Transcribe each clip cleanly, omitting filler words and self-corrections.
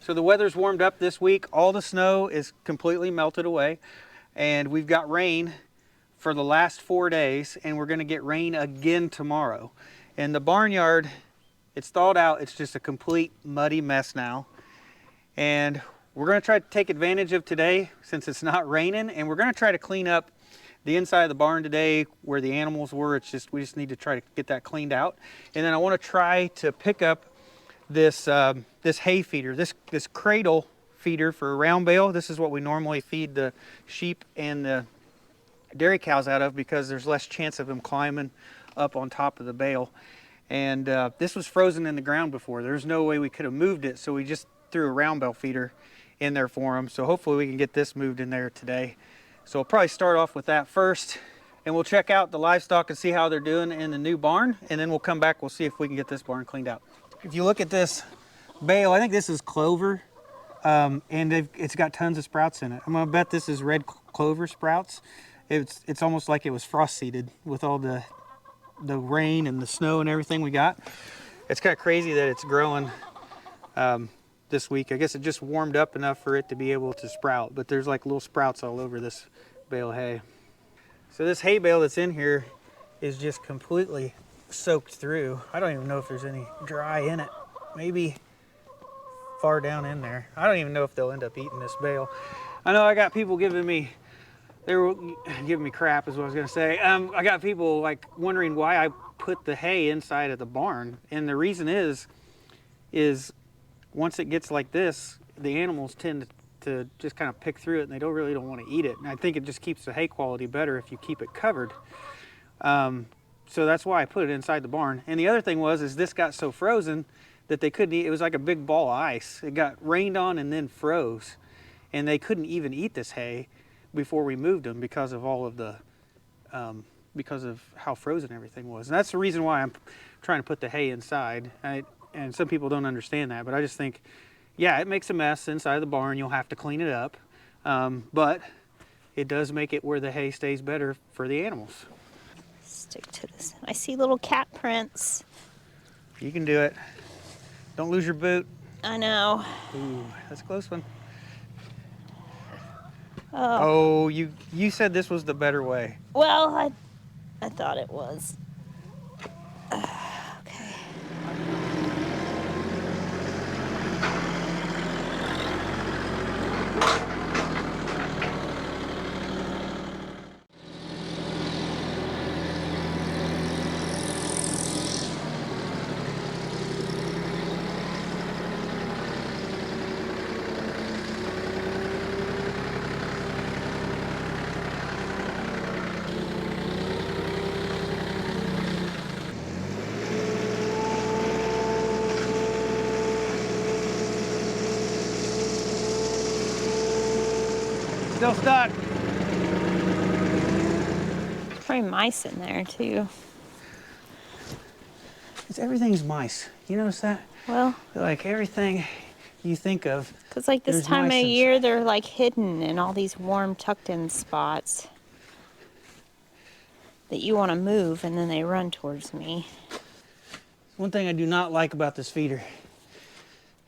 So the weather's warmed up this week. All the snow is completely melted away, and we've got rain for the last 4 days, and we're gonna get rain again tomorrow. And the barnyard, it's thawed out. It's just a complete muddy mess now. And we're gonna try to take advantage of today since it's not raining, and we're gonna try to clean up the inside of the barn today where the animals were. We just need to try to get that cleaned out. And then I wanna try to pick up this this hay feeder, this cradle feeder for a round bale. This is what we normally feed the sheep and the dairy cows out of because there's less chance of them climbing up on top of the bale. And this was frozen in the ground before. There's no way we could have moved it, so we just threw a round bale feeder in there for them. So hopefully we can get this moved in there today. So we'll probably start off with that first, and we'll check out the livestock and see how they're doing in the new barn, and then we'll come back, we'll see if we can get this barn cleaned out. If you look at this bale, I think this is clover, and it's got tons of sprouts in it. I'm gonna bet this is red clover sprouts. It's almost like it was frost seeded with all the rain and the snow and everything we got. It's kind of crazy that it's growing this week. I guess it just warmed up enough for it to be able to sprout, but there's like little sprouts all over this bale of hay. So this hay bale that's in here is just completely soaked through. I don't even know if there's any dry in it. Maybe far down in there. I don't even know if they'll end up eating this bale. I know I got people giving me, they were giving me crap is what I was gonna say. I got people like wondering why I put the hay inside of the barn. And the reason is once it gets like this, the animals tend to just kind of pick through it and they don't want to eat it. And I think it just keeps the hay quality better if you keep it covered. So that's why I put it inside the barn. And the other thing is this got so frozen that they couldn't eat. It was like a big ball of ice. It got rained on and then froze. And they couldn't even eat this hay before we moved them because of all of the, because of how frozen everything was. And that's the reason why I'm trying to put the hay inside. And some people don't understand that, but I just think, yeah, it makes a mess inside the barn. You'll have to clean it up. But it does make it where the hay stays better for the animals. Stick to this. I see little cat prints. You can do it. Don't lose your boot. I know. Ooh, that's a close one. Oh, you said this was the better way. Well, I thought it was. Okay. Still stuck. There's probably mice in there too. Everything's mice. You notice that? Well, like everything you think of. because like this time of year, they're like hidden in all these warm tucked in spots that you want to move, and then they run towards me. One thing I do not like about this feeder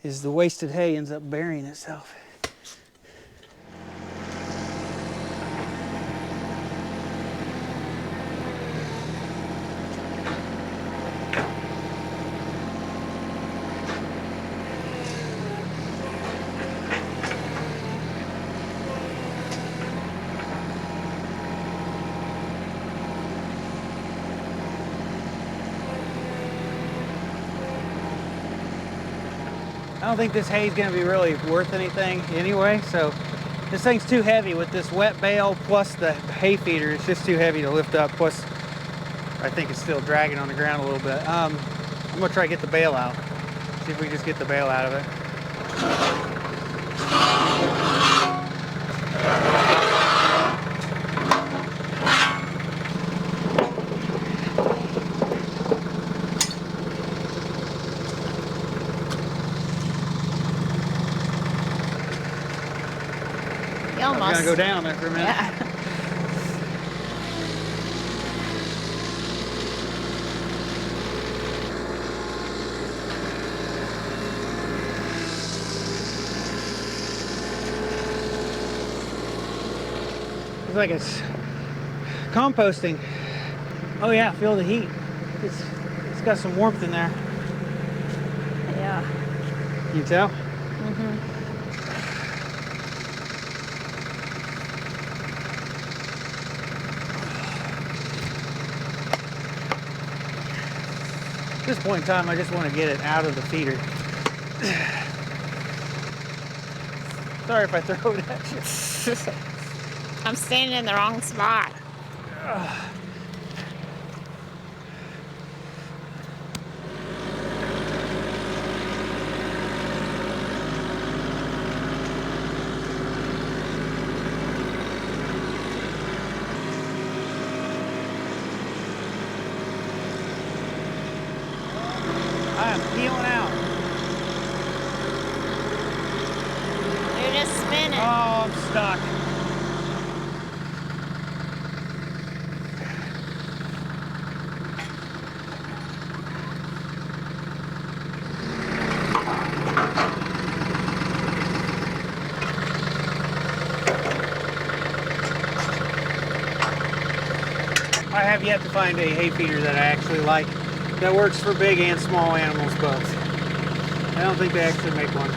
is the wasted hay ends up burying itself. I don't think this hay is going to be really worth anything anyway, so this thing's too heavy with this wet bale plus the hay feeder. It's just too heavy to lift up, plus I think it's still dragging on the ground a little bit. I'm going to try to get the bale out, see if we can just get the bale out of it. I'm gonna go down there for a minute. Yeah. Looks like it's composting. Oh yeah, feel the heat. It's got some warmth in there. Yeah. You can tell? Mm-hmm. At this point in time, I just want to get it out of the feeder. Sorry if I throw it at you. I'm standing in the wrong spot. I am peeling out. You're just spinning. Oh, I'm stuck. I have yet to find a hay feeder that I actually like that works for big and small animals both. I don't think they actually make one.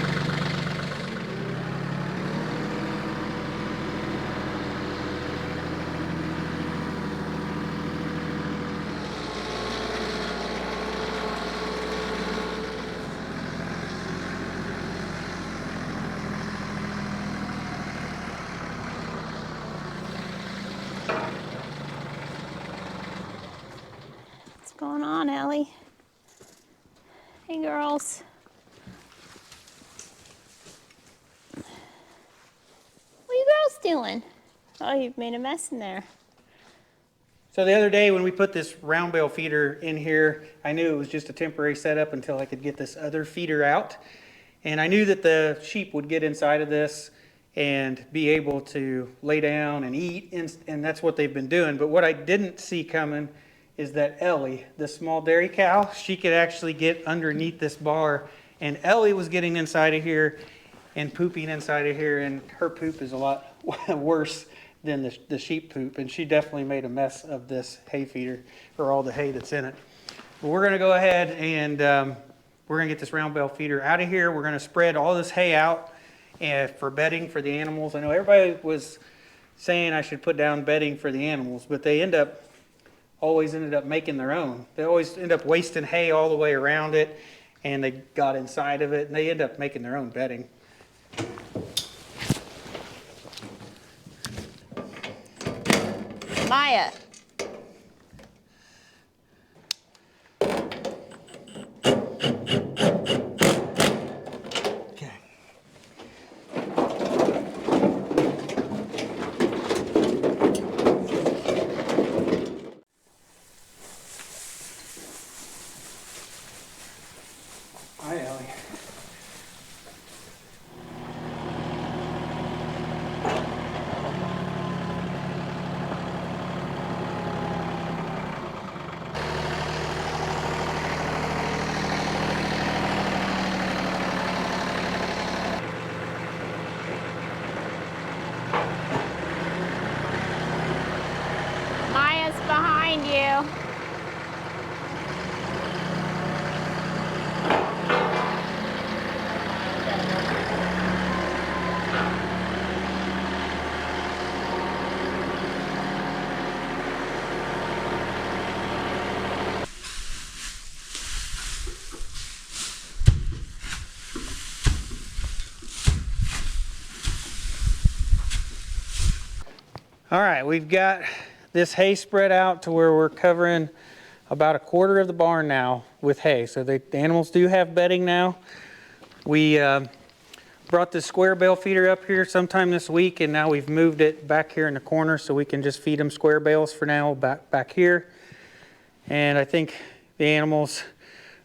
What's going on, Ellie? Hey, girls. What are you girls doing? Oh, you've made a mess in there. So the other day when we put this round bale feeder in here, I knew it was just a temporary setup until I could get this other feeder out. And I knew that the sheep would get inside of this and be able to lay down and eat, and that's what they've been doing. But what I didn't see coming is that Ellie, the small dairy cow, she could actually get underneath this bar, and Ellie was getting inside of here and pooping inside of here, and her poop is a lot worse than the sheep poop, and she definitely made a mess of this hay feeder, or all the hay that's in it. But we're gonna go ahead and we're gonna get this round bale feeder out of here. We're gonna spread all this hay out for bedding for the animals. I know everybody was saying I should put down bedding for the animals, but they always ended up making their own. They always end up wasting hay all the way around it, and they got inside of it, and they end up making their own bedding. Maya. Okay. Hi, Ellie. Maya's behind you. All right, we've got this hay spread out to where we're covering about a quarter of the barn now with hay. So the animals do have bedding now. We brought this square bale feeder up here sometime this week, and now we've moved it back here in the corner so we can just feed them square bales for now back here. And I think the animals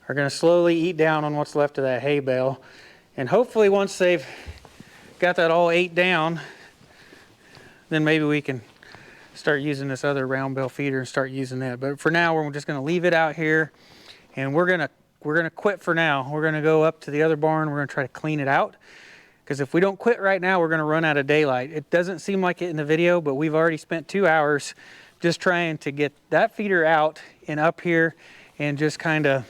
are going to slowly eat down on what's left of that hay bale. And hopefully once they've got that all ate down, then maybe we can start using this other round bale feeder and start using that. But for now, we're just going to leave it out here, and we're gonna quit for now. We're gonna go up to the other barn. We're gonna try to clean it out, Because if we don't quit right now, we're going to run out of daylight. It doesn't seem like it in the video, but we've already spent 2 hours just trying to get that feeder out and up here and just kind of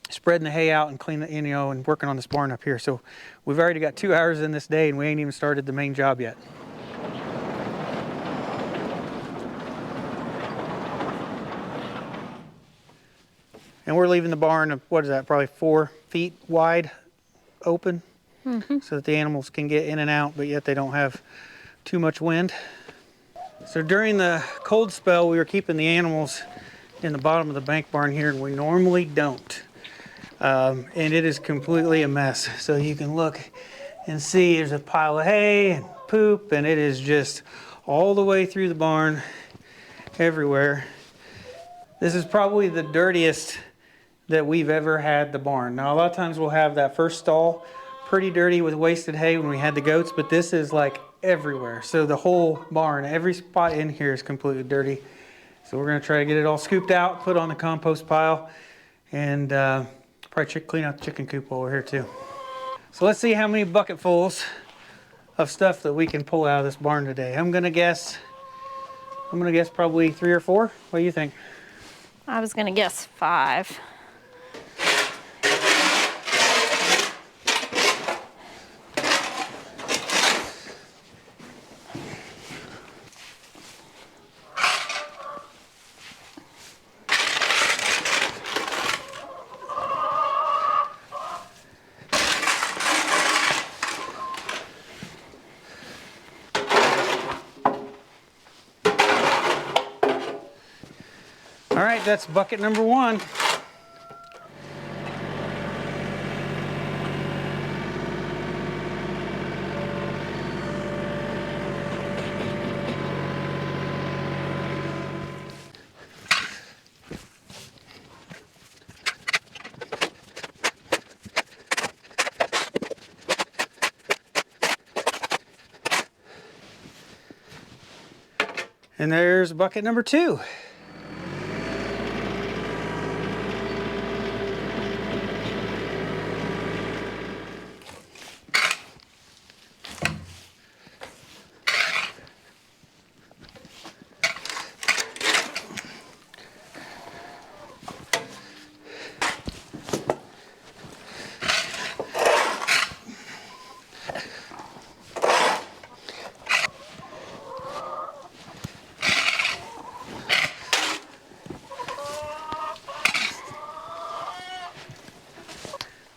spreading the hay out and cleaning, you know, and working on this barn up here. So we've already got 2 hours in this day and we ain't even started the main job yet. And we're leaving the barn, what is that, probably 4 feet wide open, so that the animals can get in and out, but yet they don't have too much wind. So during the cold spell, we were keeping the animals in the bottom of the bank barn here, and we normally don't. And it is completely a mess. So you can look and see there's a pile of hay and poop, and it is just all the way through the barn, everywhere. This is probably the dirtiest that we've ever had the barn. Now, a lot of times we'll have that first stall pretty dirty with wasted hay when we had the goats, but this is like everywhere. So the whole barn, every spot in here is completely dirty. So we're gonna try to get it all scooped out, put on the compost pile, and probably clean out the chicken coop while we're here too. So let's see how many bucketfuls of stuff that we can pull out of this barn today. I'm gonna guess probably 3 or 4. What do you think? I was gonna guess 5. All right, that's bucket number 1. And there's bucket number 2.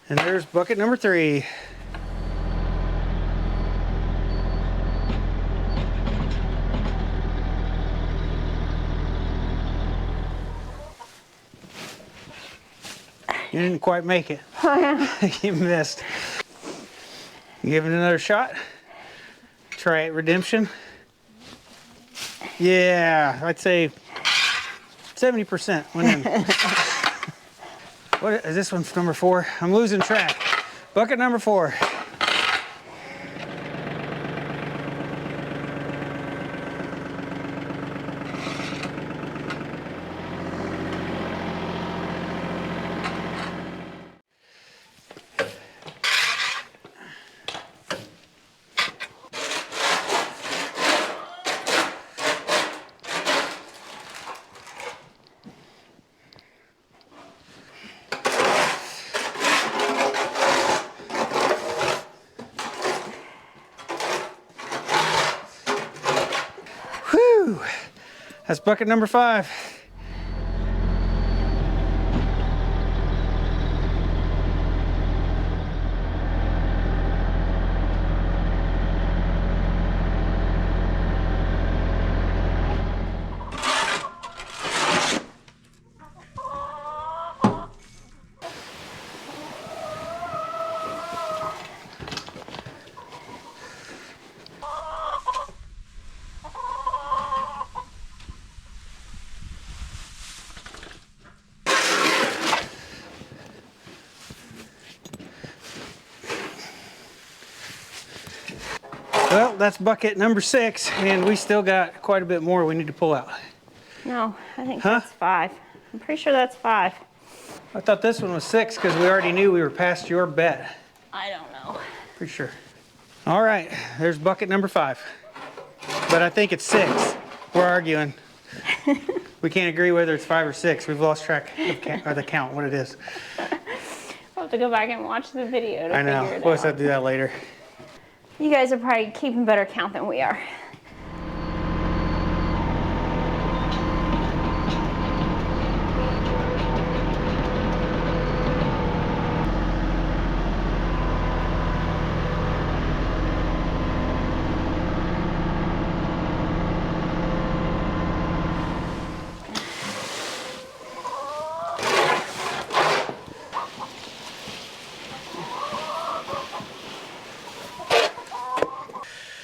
And there's bucket number 3. You didn't quite make it. You missed. Give it another shot. Try it, redemption. Yeah, I'd say 70% went in. What is this one's number 4? I'm losing track. Bucket number 4. Whew, that's bucket number 5. Well, that's bucket number 6, and we still got quite a bit more we need to pull out. No, I think that's 5. I'm pretty sure that's 5. I thought this one was 6 because we already knew we were past your bet. I don't know. Pretty sure. All right, there's bucket number 5. But I think it's 6. We're arguing. We can't agree whether it's 5 or 6. We've lost track of the count, what it is. We'll have to go back and watch the video to I know. figure it We'll out. have to do that later. You guys are probably keeping better count than we are.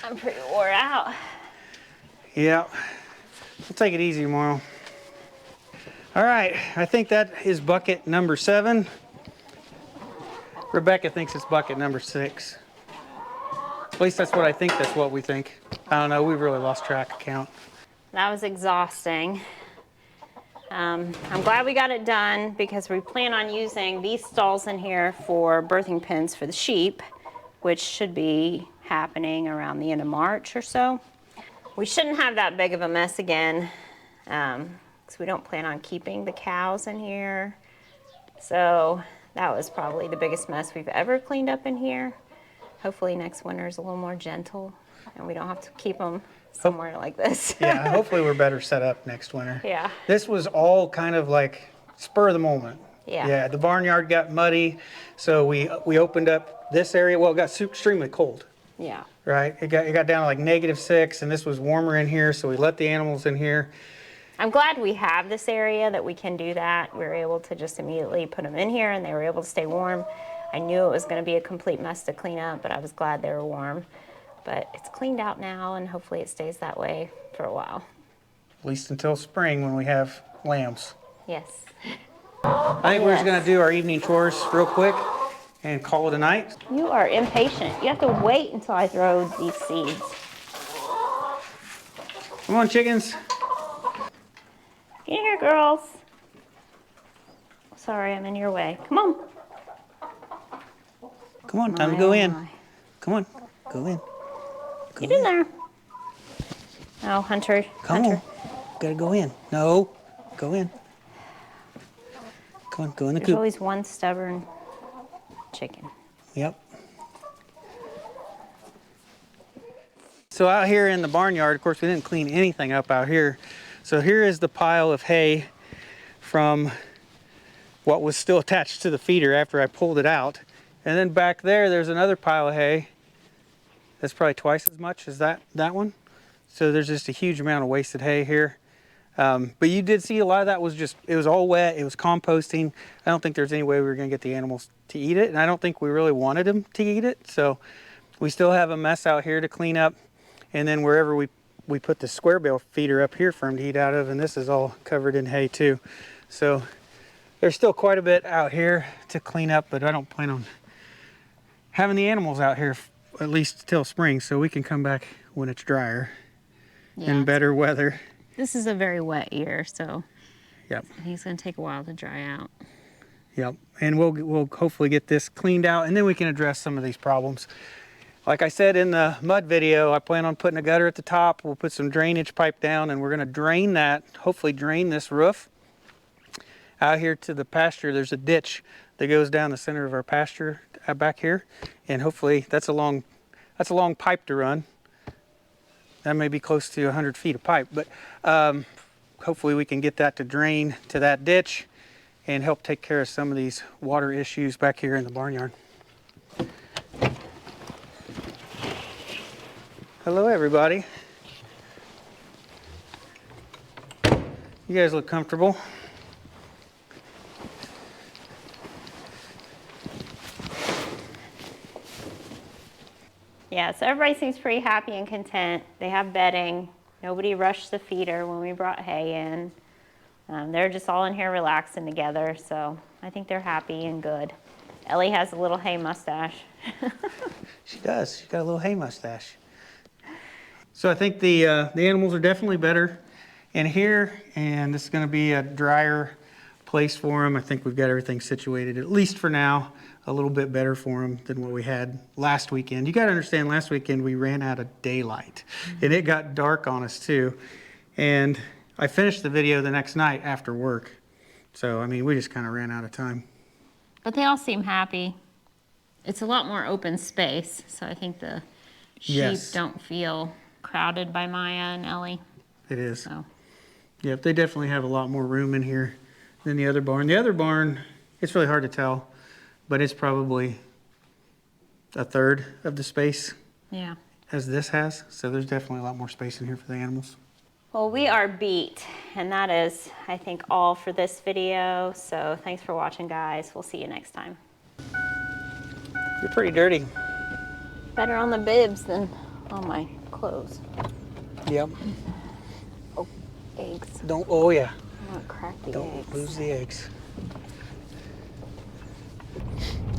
I'm pretty wore out. Yeah. We'll take it easy tomorrow. All right, I think that is bucket number 7. Rebecca thinks it's bucket number 6. At least that's what I think, that's what we think. I don't know, we've really lost track of count. That was exhausting. I'm glad we got it done because we plan on using these stalls in here for birthing pens for the sheep, which should be happening around the end of March or so. We shouldn't have that big of a mess again because we don't plan on keeping the cows in here. So that was probably the biggest mess we've ever cleaned up in here. Hopefully next winter is a little more gentle and we don't have to keep them somewhere like this. Yeah, hopefully we're better set up next winter. Yeah. This was all kind of like spur of the moment. Yeah. Yeah, the barnyard got muddy, so we opened up this area. Well, it got extremely cold, Yeah. right? It got down to like -6, and this was warmer in here, so we let the animals in here. I'm glad we have this area that we can do that. We were able to just immediately put them in here and they were able to stay warm. I knew it was going to be a complete mess to clean up, but I was glad they were warm. But it's cleaned out now and hopefully it stays that way for a while. At least until spring when we have lambs. Yes. I think we're just gonna do our evening chores real quick and call it a night. You are impatient. You have to wait until I throw these seeds. Come on, chickens. Get here, girls. Sorry, I'm in your way. Come on. Come on, time to My, go oh in. my. Come on, go in. Get in there. Oh, Hunter. Come Hunter. on, gotta go in. No, go in. Come on, go in the There's coop. always one stubborn chicken. Yep. So out here in the barnyard, of course, we didn't clean anything up out here. So here is the pile of hay from what was still attached to the feeder after I pulled it out. And then back there, there's another pile of hay that's probably twice as much as that one. So there's just a huge amount of wasted hay here. But you did see a lot of that was just, it was all wet, it was composting. I don't think there's any way we were gonna get the animals to eat it, and I don't think we really wanted them to eat it. So we still have a mess out here to clean up. And then wherever we put the square bale feeder up here for them to eat out of, and this is all covered in hay too. So there's still quite a bit out here to clean up, but I don't plan on having the animals out here at least till spring, so we can come back when it's drier and better weather. This is a very wet year, so Yep. he's going to take a while to dry out. Yep. And we'll hopefully get this cleaned out, and then we can address some of these problems. Like I said in the mud video, I plan on putting a gutter at the top. We'll put some drainage pipe down, and we're going to drain that, hopefully drain this roof. Out here to the pasture, there's a ditch that goes down the center of our pasture back here, and hopefully that's a long pipe to run. That may be close to 100 feet of pipe, but hopefully we can get that to drain to that ditch and help take care of some of these water issues back here in the barnyard. Hello, everybody. You guys look comfortable. Yeah, so everybody seems pretty happy and content. They have bedding. Nobody rushed the feeder when we brought hay in. They're just all in here relaxing together, so I think they're happy and good. Ellie has a little hay mustache. She does. She's got a little hay mustache. So I think the animals are definitely better in here, and this is going to be a drier place for them. I think we've got everything situated, at least for now, a little bit better for them than what we had last weekend. You got to understand, last weekend we ran out of daylight, and it got dark on us too. And I finished the video the next night after work. So, I mean, we just kind of ran out of time. But they all seem happy. It's a lot more open space, so I think the sheep Yes. don't feel crowded by Maya and Ellie. It is. So. Yep, they definitely have a lot more room in here than the other barn. The other barn, it's really hard to tell, but it's probably a third of the space Yeah. as this has. So there's definitely a lot more space in here for the animals. Well, we are beat, and that is, I think, all for this video. So thanks for watching, guys. We'll see you next time. You're pretty dirty. Better on the bibs than on my clothes. Yep. Oh, eggs. Don't, oh yeah. I'm gonna crack the Don't eggs. lose the eggs.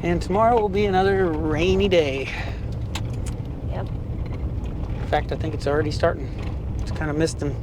And tomorrow will be another rainy day. Yep. In fact, I think it's already starting. It's kind of misting.